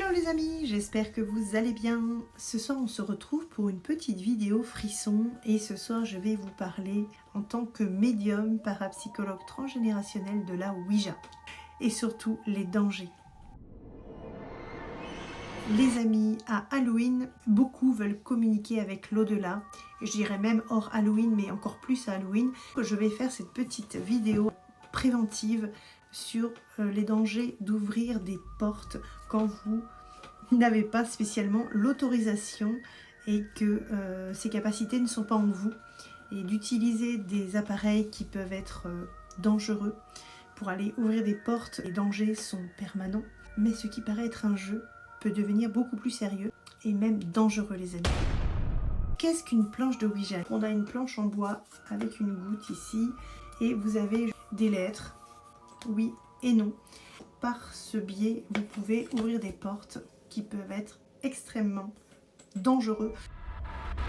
Hello les amis, j'espère que vous allez bien. Ce soir on se retrouve pour une petite vidéo frisson et ce soir je vais vous parler en tant que médium parapsychologue transgénérationnel de la Ouija et surtout les dangers. Les amis, à Halloween, beaucoup veulent communiquer avec l'au-delà, je dirais même hors Halloween mais encore plus à Halloween. Je vais faire cette petite vidéo préventive sur les dangers d'ouvrir des portes quand vous n'avez pas spécialement l'autorisation et que ces capacités ne sont pas en vous, et d'utiliser des appareils qui peuvent être dangereux pour aller ouvrir des portes. Les dangers sont permanents, mais ce qui paraît être un jeu peut devenir beaucoup plus sérieux et même dangereux les amis. Qu'est-ce qu'une planche de Ouija? On a une planche en bois avec une goutte ici et vous avez des lettres, oui et non. Par ce biais, vous pouvez ouvrir des portes qui peuvent être extrêmement dangereux.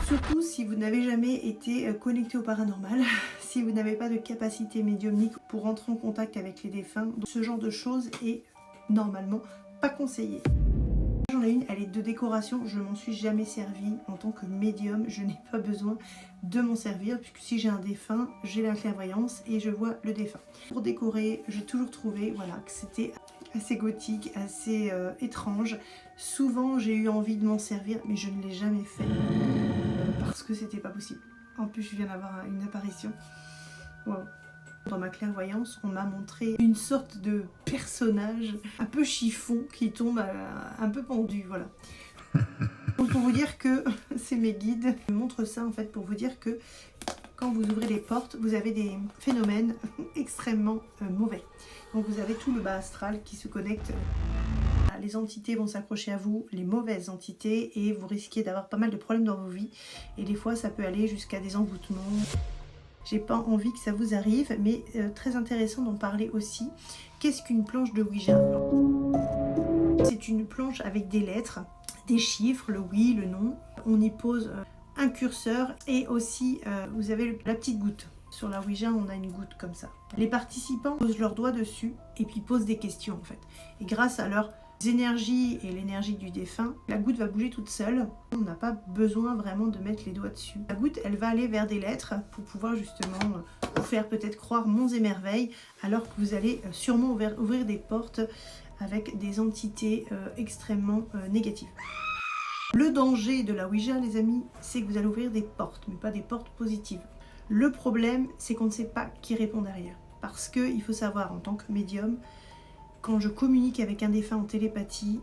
Surtout si vous n'avez jamais été connecté au paranormal, si vous n'avez pas de capacité médiumnique pour rentrer en contact avec les défunts. Donc, ce genre de choses est normalement pas conseillé. J'en ai une, elle est de décoration, je m'en suis jamais servi en tant que médium, je n'ai pas besoin de m'en servir puisque si j'ai un défunt, j'ai la clairvoyance et je vois le défunt. Pour décorer, j'ai toujours trouvé voilà, que c'était assez gothique, assez étrange. Souvent j'ai eu envie de m'en servir mais je ne l'ai jamais fait parce que c'était pas possible. En plus je viens d'avoir une apparition. Wow. Dans ma clairvoyance, on m'a montré une sorte de personnage un peu chiffon qui tombe un peu pendu, voilà. Donc pour vous dire que c'est mes guides, je montre ça en fait pour vous dire que quand vous ouvrez les portes, vous avez des phénomènes extrêmement mauvais. Donc vous avez tout le bas astral qui se connecte. Les entités vont s'accrocher à vous, les mauvaises entités, et vous risquez d'avoir pas mal de problèmes dans vos vies. Et des fois ça peut aller jusqu'à des envoûtements. J'ai pas envie que ça vous arrive, mais très intéressant d'en parler aussi. Qu'est-ce qu'une planche de Ouija? C'est une planche avec des lettres, des chiffres, le oui, le non. On y pose un curseur et aussi vous avez la petite goutte. Sur la Ouija, on a une goutte comme ça. Les participants posent leurs doigts dessus et puis posent des questions en fait. Et grâce à leurs énergies et l'énergie du défunt, la goutte va bouger toute seule. On n'a pas besoin vraiment de mettre les doigts dessus. La goutte, elle va aller vers des lettres pour pouvoir justement vous faire peut-être croire monts et merveilles, alors que vous allez sûrement ouvrir des portes avec des entités extrêmement négatives. Le danger de la Ouija, les amis, c'est que vous allez ouvrir des portes, mais pas des portes positives. Le problème, c'est qu'on ne sait pas qui répond derrière. Parce qu'il faut savoir, en tant que médium, quand je communique avec un défunt en télépathie,